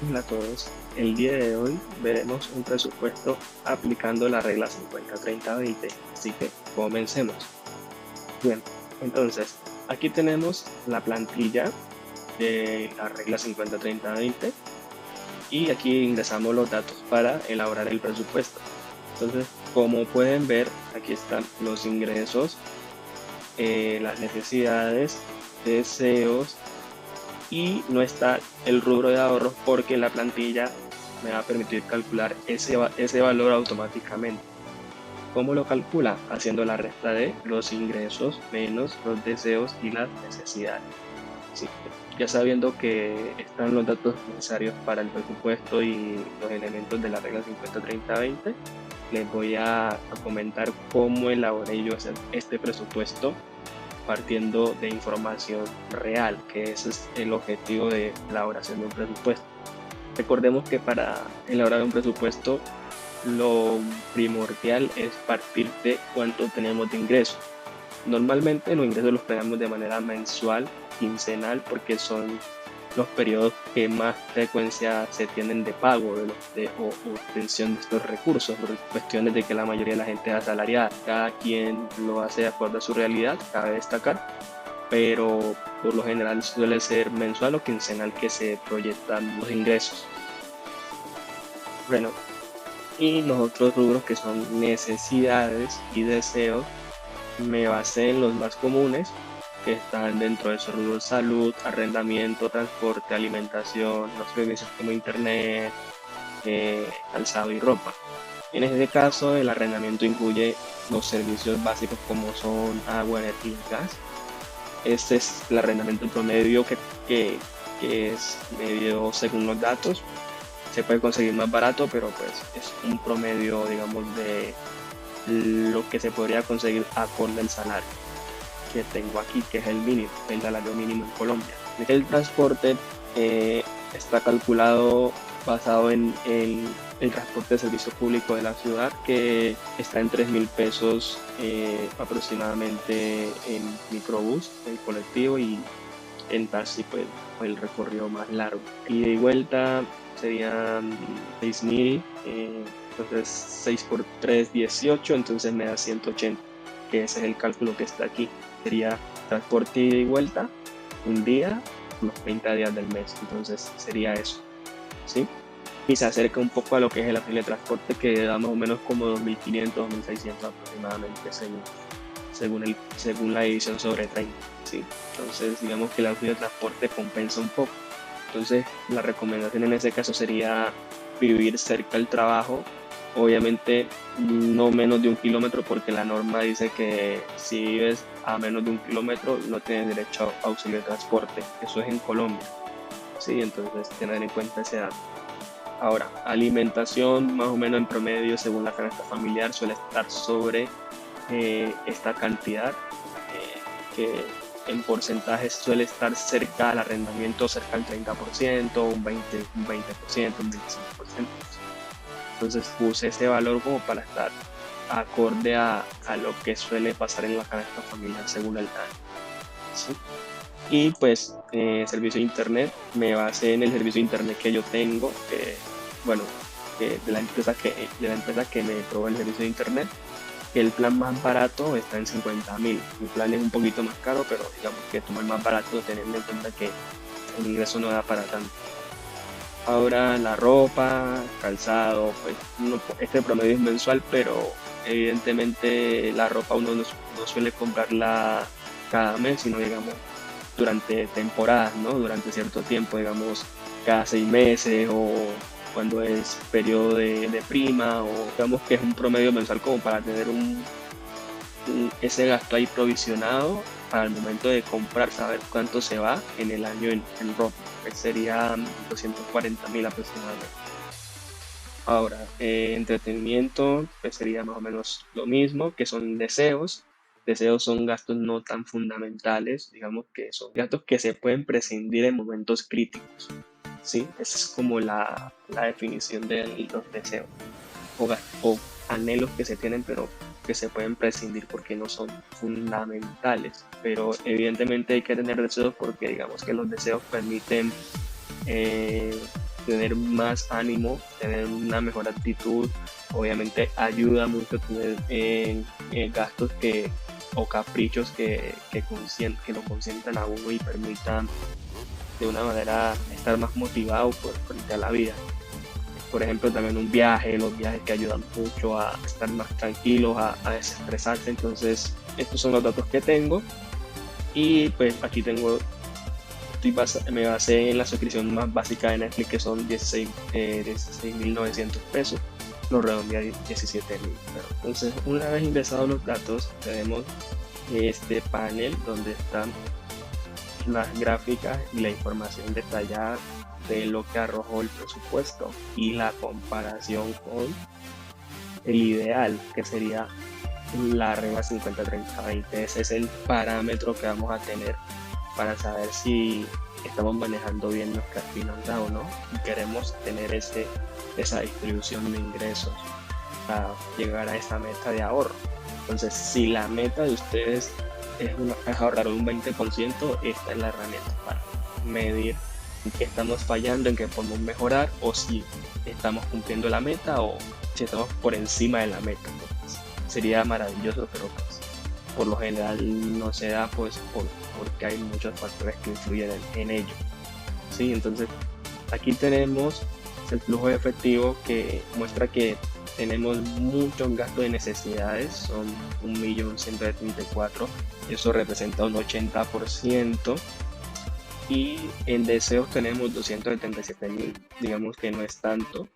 Hola a todos. El día de hoy veremos un presupuesto aplicando la regla 50-30-20. Así que comencemos. Bien, entonces aquí tenemos la plantilla de la regla 50-30-20 y aquí ingresamos los datos para elaborar el presupuesto. Entonces, como pueden ver, aquí están los ingresos, las necesidades, deseos y no está el rubro de ahorros porque la plantilla me va a permitir calcular ese valor automáticamente. ¿Cómo lo calcula? Haciendo la resta de los ingresos menos los deseos y las necesidades. Sí, ya sabiendo que están los datos necesarios para el presupuesto y los elementos de la regla 50-30-20, les voy a comentar cómo elaboré yo este presupuesto partiendo de información real, que ese es el objetivo de la elaboración de un presupuesto. Recordemos que para elaborar un presupuesto lo primordial es partir de cuánto tenemos de ingresos. Normalmente los ingresos los tenemos de manera mensual, quincenal, porque son los periodos que más frecuencia se tienen de pago o obtención de estos recursos, por cuestiones de que la mayoría de la gente es asalariada. Cada quien lo hace de acuerdo a su realidad, cabe destacar, pero por lo general suele ser mensual o quincenal que se proyectan los ingresos. Bueno, y los otros rubros que son necesidades y deseos, me basé en los más comunes que están dentro de esos rubros: salud, arrendamiento, transporte, alimentación, los servicios como internet, calzado y ropa. En este caso, el arrendamiento incluye los servicios básicos como son agua, energía y gas. Este es el arrendamiento promedio que es medio según los datos. Se puede conseguir más barato, pero pues es un promedio, digamos, de lo que se podría conseguir acorde al salario que tengo aquí, que es el mínimo, el salario mínimo en Colombia. El transporte está calculado basado en el transporte de servicio público de la ciudad, que está en 3.000 pesos aproximadamente en microbús, en colectivo, y en taxi, pues el recorrido más largo. Ida y vuelta serían 6.000, entonces 6 por 3, 18, entonces me da 180, que ese es el cálculo que está aquí. Sería transporte ida y vuelta, un día, los 30 días del mes, entonces sería eso, ¿sí? Y se acerca un poco a lo que es el afil de transporte, que da más o menos como 2.500, 2.600 aproximadamente, según la edición sobre 30, ¿sí? Entonces, digamos que el auto de transporte compensa un poco. Entonces, la recomendación en ese caso sería vivir cerca del trabajo, obviamente no menos de 1 kilómetro, porque la norma dice que si vives a menos de 1 kilómetro no tienes derecho a auxilio de transporte. Eso es en Colombia, ¿sí? Entonces, tener en cuenta ese dato. Ahora, alimentación más o menos en promedio según la canasta familiar suele estar sobre esta cantidad, que en porcentajes suele estar cerca al arrendamiento, cerca al 30%, un 20%, un 25%. Entonces puse ese valor como para estar acorde a lo que suele pasar en la canasta familiar según el año, ¿sí? Y pues servicio de internet, me basé en el servicio de internet que yo tengo, bueno, de la empresa que me provee el servicio de internet, que el plan más barato está en 50.000. Mi plan es un poquito más caro, pero digamos que tomo el más barato teniendo en cuenta que el ingreso no da para tanto. Ahora la ropa, calzado, pues este promedio es mensual, pero evidentemente la ropa uno no suele comprarla cada mes, sino digamos durante temporadas, ¿no? Durante cierto tiempo, digamos cada 6 meses, o cuando es periodo de prima, o digamos que es un promedio mensual como para tener ese gasto ahí provisionado para el momento de comprar, saber cuánto se va en el año en ropa, que sería 240.000 aproximadamente. Ahora, entretenimiento, pues sería más o menos lo mismo, que son deseos. Deseos son gastos no tan fundamentales, digamos que son gastos que se pueden prescindir en momentos críticos, ¿sí? Esa es como la definición de los deseos o anhelos que se tienen, pero que se pueden prescindir porque no son fundamentales. Pero evidentemente hay que tener deseos porque digamos que los deseos permiten tener más ánimo, tener una mejor actitud. Obviamente ayuda mucho a tener gastos o caprichos que lo concentran a uno y permitan de una manera estar más motivado frente a la vida. Por ejemplo, también los viajes que ayudan mucho a estar más tranquilos, a desestresarse. Entonces, estos son los datos que tengo. Y pues aquí me basé en la suscripción más básica de Netflix, que son 16.900 pesos. Lo redondeé a 17.000. Entonces, una vez ingresados los datos, tenemos este panel donde están las gráficas y la información detallada de lo que arrojó el presupuesto y la comparación con el ideal, que sería la regla 50-30-20. Ese es el parámetro que vamos a tener para saber si estamos manejando bien nuestras finanzas o no, y queremos tener esa distribución de ingresos para llegar a esa meta de ahorro. Entonces, si la meta de ustedes es ahorrar un 20%, esta es la herramienta para medir en qué estamos fallando, en qué podemos mejorar, o si estamos cumpliendo la meta o si estamos por encima de la meta. Pues, sería maravilloso, pero pues, por lo general no se da, pues porque hay muchos factores que influyen en ello. ¿Sí? Entonces, aquí tenemos el flujo de efectivo, que muestra que tenemos muchos gastos de necesidades, son 1.134.000, eso representa un 80%, y en deseos tenemos 277.000, digamos que no es tanto,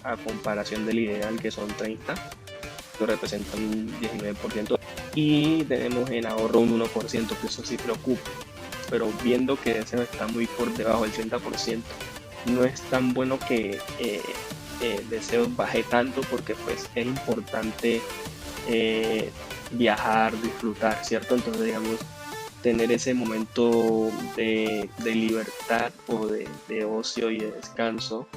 a comparación del ideal, que son 30, esto representa un 19%, y tenemos en ahorro un 1%, que eso sí preocupa, pero viendo que deseo está muy por debajo del 30%, no es tan bueno que deseos baje tanto, porque pues es importante viajar, disfrutar, ¿cierto? Entonces, digamos, tener ese momento de libertad o de ocio y de descanso,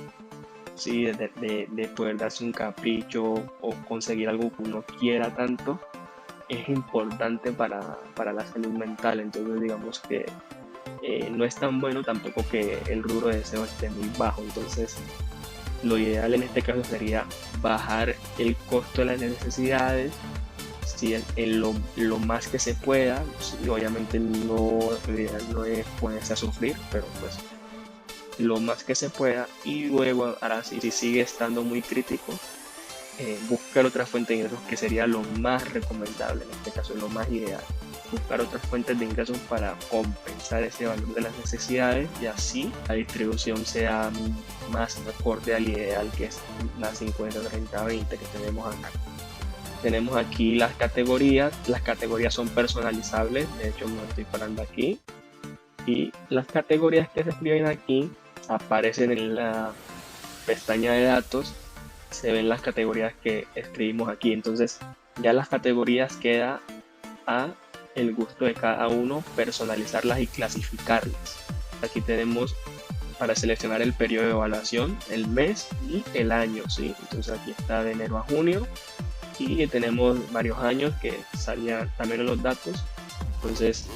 ¿sí? De poder darse un capricho o conseguir algo que uno quiera tanto, es importante para la salud mental. Entonces, digamos que no es tan bueno tampoco que el rubro de deseo esté muy bajo. Entonces, lo ideal en este caso sería bajar el costo de las necesidades, ¿sí? en lo más que se pueda. Sí, obviamente lo ideal no es ponerse a sufrir, pero pues lo más que se pueda, y luego, ahora sí, si sigue estando muy crítico, buscar otra fuente de ingresos, que sería lo más recomendable, en este caso lo más ideal. Buscar otras fuentes de ingresos para compensar ese valor de las necesidades, y así la distribución sea más acorde al ideal, que es la 50-30-20 que tenemos acá. Tenemos aquí las categorías son personalizables, de hecho me estoy parando aquí, y las categorías que se escriben aquí aparecen en la pestaña de datos, se ven las categorías que escribimos aquí. Entonces ya las categorías queda a el gusto de cada uno personalizarlas y clasificarlas. Aquí tenemos para seleccionar el periodo de evaluación, el mes y el año, ¿sí? Entonces aquí está de enero a junio, y tenemos varios años que salían también en los datos. Entonces,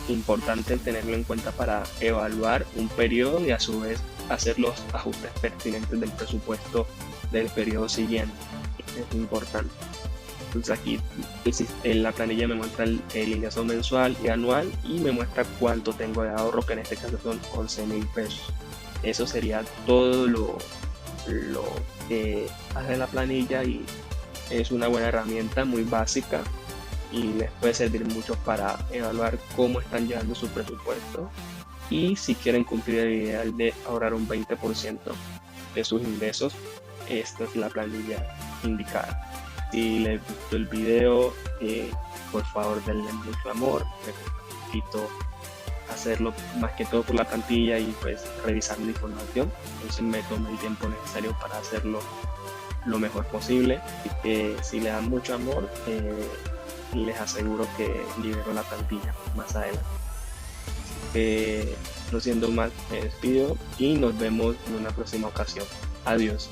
importante tenerlo en cuenta para evaluar un periodo y a su vez hacer los ajustes pertinentes del presupuesto del periodo siguiente. Es importante. Entonces aquí en la planilla me muestra el ingreso mensual y anual, y me muestra cuánto tengo de ahorro, que en este caso son 11.000 pesos. Eso sería todo lo que hace la planilla, y es una buena herramienta, muy básica, y les puede servir mucho para evaluar cómo están llevando su presupuesto, y si quieren cumplir el ideal de ahorrar un 20% de sus ingresos, esta es la planilla indicada. Si les gustó el video, por favor denle mucho amor. Necesito hacerlo más que todo por la plantilla y pues revisar la información, entonces me tomé el tiempo necesario para hacerlo lo mejor posible. Y que si le dan mucho amor, les aseguro que libero la plantilla más adelante. No siendo más, me despido y nos vemos en una próxima ocasión. Adiós.